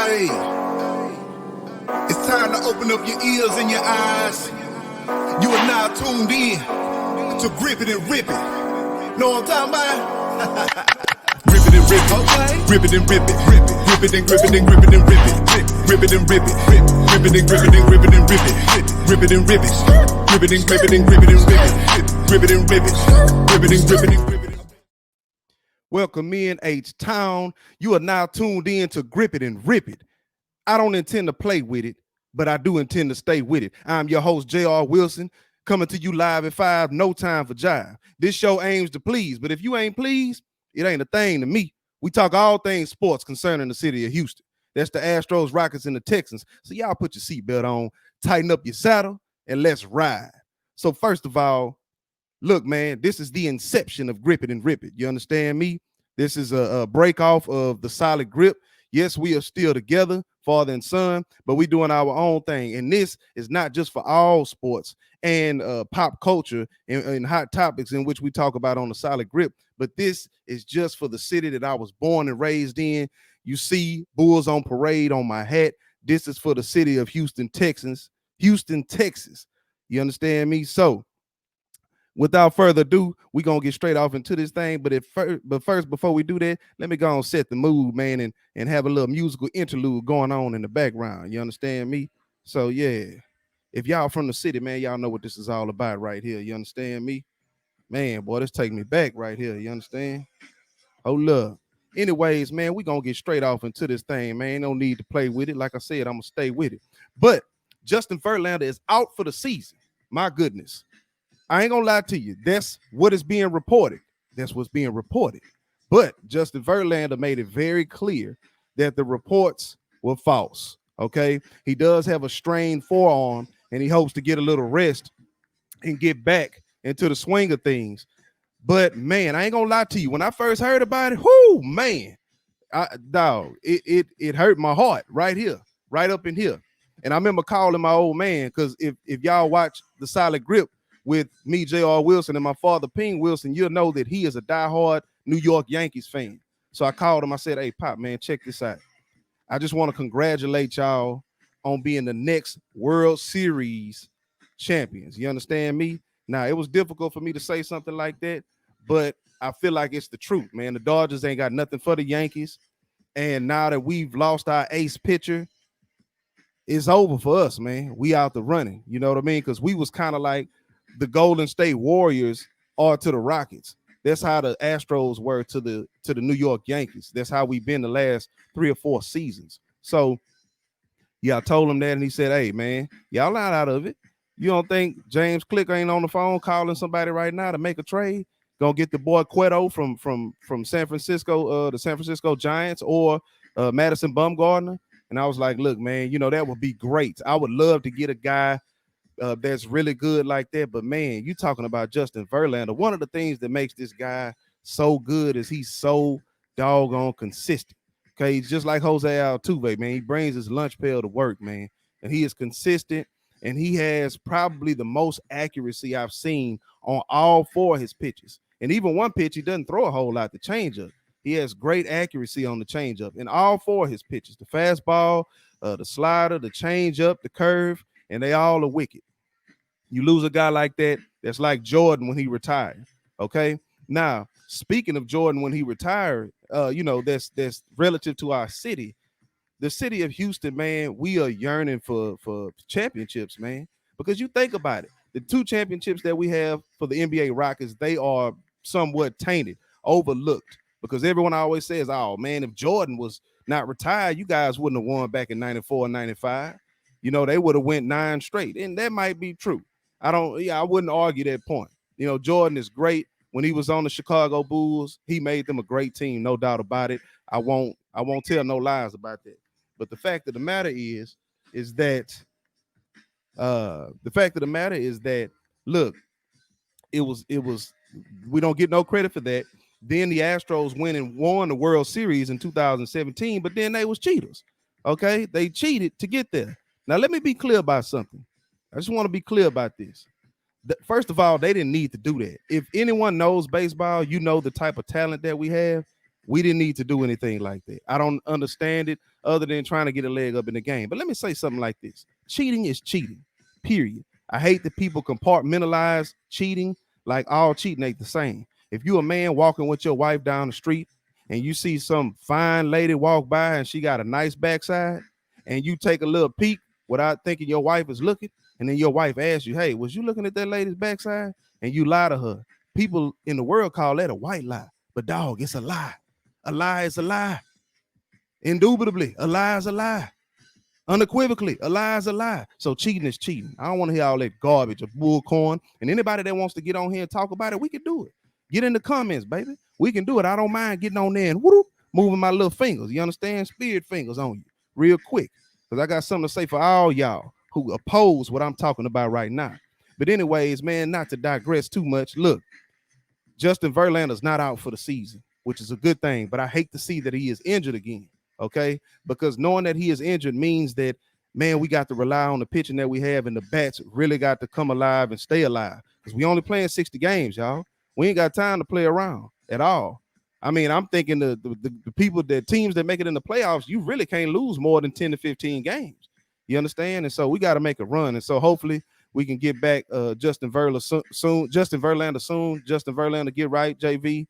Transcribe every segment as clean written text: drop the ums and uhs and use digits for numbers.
Hey, it's time to open up your ears and your eyes. You are now tuned in to Grip It and Rip It. Know what I'm talking about? Grip it and rip it, okay. Grip it and rip it, rip it, grip it and grip it and grip it and rip it, grip it and rip it, grip it and grip it and grip it and rip it, grip it and rip it, grip it and grip it and grip it and rip it, grip it and rip it, grip it and grip it and grip it. Welcome in H-Town. You are now tuned in to Grip It and Rip It. I don't intend to play with it, but I do intend to stay with it. I'm your host, J.R. Wilson, coming to you live at 5, no time for jive. This show aims to please, but if you ain't pleased, it ain't a thing to me. We talk all things sports concerning the city of Houston. That's the Astros, Rockets, and the Texans. So y'all put your seatbelt on, tighten up your saddle, and let's ride. So first of all, look, man, this is the inception of Grip It and Rip It. You understand me? This is a break off of the solid grip. Yes, we are still together, father and son, but we doing our own thing. And this is not just for all sports and pop culture and hot topics in which we talk about on the solid grip, but this is just for the city that I was born and raised in. You see Bulls on parade on my hat. This is for the city of Houston, Texas. Houston, Texas. You understand me? So without further ado, we're going to get straight off into this thing. But first, before we do that, let me go and set the mood, man, and have a little musical interlude going on in the background. You understand me? So, yeah, if y'all from the city, man, y'all know what this is all about right here. You understand me? Man, boy, this taking me back right here. You understand? Oh, look. Anyways, man, we're going to get straight off into this thing, man. No need to play with it. Like I said, I'm going to stay with it. But Justin Verlander is out for the season. My goodness. I ain't gonna lie to you. That's what is being reported. That's what's being reported. But Justin Verlander made it very clear that the reports were false. Okay. He does have a strained forearm and he hopes to get a little rest and get back into the swing of things. But man, I ain't gonna lie to you. When I first heard about it, man, it hurt my heart right here, right up in here. And I remember calling my old man because if y'all watch the solid grip with me, J.R. Wilson, and my father, Ping Wilson, you'll know that he is a diehard New York Yankees fan. So I called him. I said, hey, Pop, man, check this out. I just want to congratulate y'all on being the next World Series champions. You understand me? Now, it was difficult for me to say something like that, but I feel like it's the truth, man. The Dodgers ain't got nothing for the Yankees. And now that we've lost our ace pitcher, it's over for us, man. We out the running. You know what I mean? Because we was kind of like the Golden State Warriors are to the Rockets. That's how the Astros were to the New York Yankees. That's how we've been the last 3 or 4 seasons. So, yeah, I told him that, and he said, hey, man, y'all not out of it. You don't think James Click ain't on the phone calling somebody right now to make a trade? Gonna get the boy Cueto from San Francisco, the San Francisco Giants, or Madison Bumgarner? And I was like, look, man, you know, that would be great. I would love to get a guy that's really good like that. But man, you talking about Justin Verlander. One of the things that makes this guy so good is he's so doggone consistent. Okay, he's just like Jose Altuve, man. He brings his lunch pail to work, man, and he is consistent. And he has probably the most accuracy I've seen on all 4 of his pitches. And even one pitch, he doesn't throw a whole lot. The changeup, he has great accuracy on the changeup in all 4 of his pitches: the fastball, the slider, the changeup, the curve, and they all are wicked. You lose a guy like that, that's like Jordan when he retired. Okay. Now, speaking of Jordan when he retired, you know, that's relative to our city. The city of Houston, man, we are yearning for championships, man. Because you think about it, the 2 championships that we have for the NBA Rockets, they are somewhat tainted, overlooked. Because everyone always says, oh man, if Jordan was not retired, you guys wouldn't have won back in 94 and 95. You know, they would have went 9 straight. And that might be true. I wouldn't argue that point. You know, Jordan is great. When he was on the Chicago Bulls, he made them a great team, no doubt about it. I won't tell no lies about that. But the fact of the matter is that look, it was we don't get no credit for that. Then the Astros went and won the World Series in 2017, but then they was cheaters. Okay, they cheated to get there. Now let me be clear about something. I just want to be clear about this. First of all, they didn't need to do that. If anyone knows baseball, you know the type of talent that we have. We didn't need to do anything like that. I don't understand it other than trying to get a leg up in the game. But let me say something like this. Cheating is cheating, period. I hate that people compartmentalize cheating like all cheating ain't the same. If you a man walking with your wife down the street and you see some fine lady walk by and she got a nice backside and you take a little peek without thinking your wife is looking, and then your wife asks you, hey, was you looking at that lady's backside? And you lie to her. People in the world call that a white lie. But dog, it's a lie. A lie is a lie. Indubitably, a lie is a lie. Unequivocally, a lie is a lie. So cheating is cheating. I don't want to hear all that garbage of bullcorn. And anybody that wants to get on here and talk about it, we can do it. Get in the comments, baby. We can do it. I don't mind getting on there and whoop, moving my little fingers. You understand? Spirit fingers on you real quick. Because I got something to say for all y'all who oppose what I'm talking about right now. But anyways, man, not to digress too much. Look, Justin Verlander's not out for the season, which is a good thing. But I hate to see that he is injured again. Okay, because knowing that he is injured means that, man, we got to rely on the pitching that we have, and the bats really got to come alive and stay alive, because we only playing 60 games, y'all. We ain't got time to play around at all. I mean, I'm thinking the people, the teams that make it in the playoffs, you really can't lose more than 10 to 15 games. You understand? And so we got to make a run. And so hopefully we can get back Justin Verlander soon. Justin Verlander, get right, JV.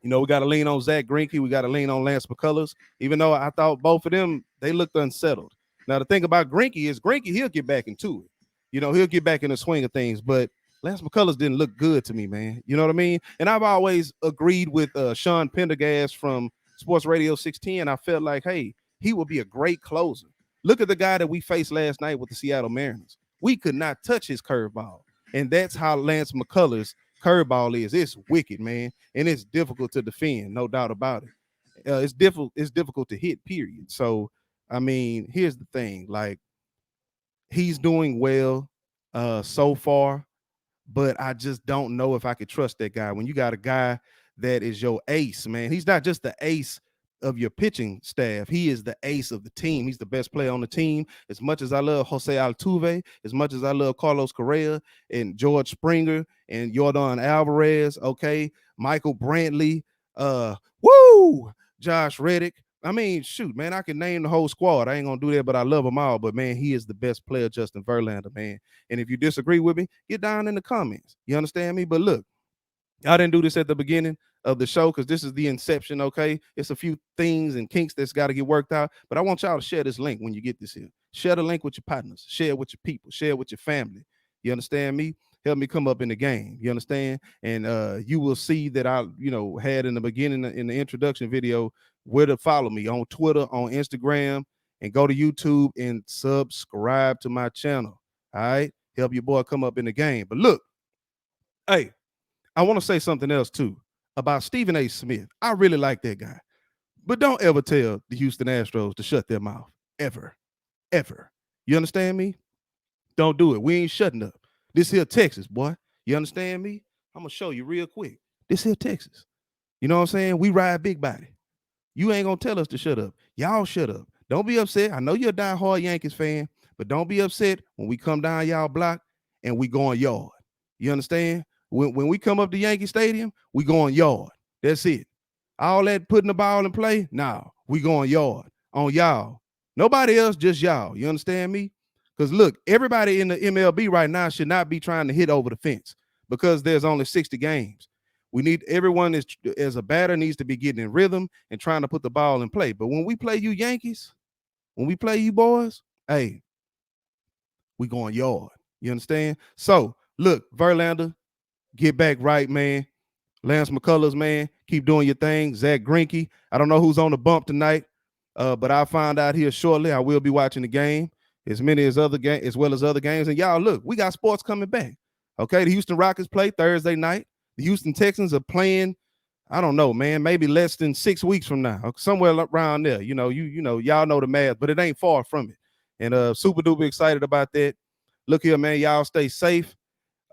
You know, we got to lean on Zach Greinke. We got to lean on Lance McCullers, even though I thought both of them, they looked unsettled. Now, the thing about Greinke is he'll get back into it. You know, he'll get back in the swing of things. But Lance McCullers didn't look good to me, man. You know what I mean? And I've always agreed with Sean Pendergast from Sports Radio 610. I felt like, hey, he would be a great closer. Look at the guy that we faced last night with the Seattle Mariners. We could not touch his curveball. And that's how Lance McCullers' curveball is. It's wicked, man, and it's difficult to defend, no doubt about it. It's difficult to hit, period. So I mean, here's the thing, like, he's doing well so far, but I just don't know if I could trust that guy. When you got a guy that is your ace, man, he's not just the ace of your pitching staff. He is the ace of the team. He's the best player on the team. As much as I love Jose Altuve, as much as I love Carlos Correa and George Springer and Yordan Alvarez, okay, Michael Brantley, Josh Reddick. I mean, shoot, man, I can name the whole squad. I ain't gonna do that, but I love them all. But man, he is the best player, Justin Verlander, man. And if you disagree with me, get down in the comments. You understand me? But look, I didn't do this at the beginning of the show because this is the inception, okay? It's a few things and kinks that's got to get worked out, but I want y'all to share this link when you get this here. Share the link with your partners. Share it with your people. Share it with your family. You understand me? Help me come up in the game. You understand? And you will see that I, had in the beginning, in the introduction video, where to follow me on Twitter, on Instagram, and go to YouTube and subscribe to my channel. All right? Help your boy come up in the game. But look, hey, I want to say something else too about Stephen A. Smith. I really like that guy. But don't ever tell the Houston Astros to shut their mouth. Ever. Ever. You understand me? Don't do it. We ain't shutting up. This here Texas, boy. You understand me? I'm going to show you real quick. This here Texas. You know what I'm saying? We ride big body. You ain't going to tell us to shut up. Y'all shut up. Don't be upset. I know you're a diehard Yankees fan, but don't be upset when we come down y'all block and we going yard. You understand? When we come up to Yankee Stadium, we going yard. That's it. All that putting the ball in play, nah, we going yard on y'all. Nobody else, just y'all. You understand me? Because look, everybody in the MLB right now should not be trying to hit over the fence because there's only 60 games. We need everyone as a batter needs to be getting in rhythm and trying to put the ball in play. But when we play you Yankees, when we play you boys, hey, we going yard. You understand? So look, Verlander, get back right, man. Lance McCullers, man, keep doing your thing. Zach Greinke, I don't know who's on the bump tonight, but I'll find out here shortly. I will be watching the game, as well as other games. And y'all, look, we got sports coming back. Okay, the Houston Rockets play Thursday night. The Houston Texans are playing, I don't know, man, maybe less than 6 weeks from now, somewhere around there. Y'all know the math, but it ain't far from it. And super duper excited about that. Look here, man, y'all stay safe.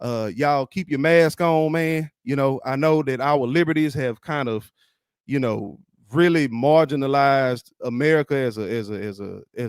Y'all keep your mask on, man. I know that our liberties have kind of, really marginalized America as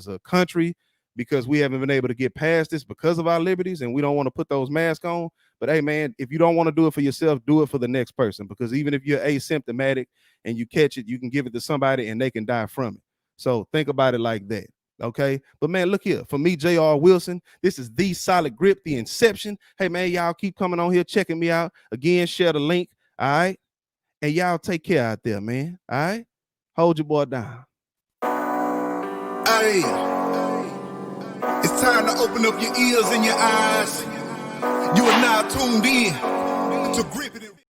a country because we haven't been able to get past this because of our liberties, and we don't want to put those masks on. But hey, man, if you don't want to do it for yourself, do it for the next person. Because even if you're asymptomatic and you catch it, you can give it to somebody and they can die from it. So think about it like that. Okay. But man, look here. For me, J.R. Wilson, this is the Solid Grip, the Inception. Hey, man, y'all keep coming on here, checking me out. Again, share the link. All right. And y'all take care out there, man. All right. Hold your boy down. Hey, it's time to open up your ears and your eyes. You are now tuned in to Grip It.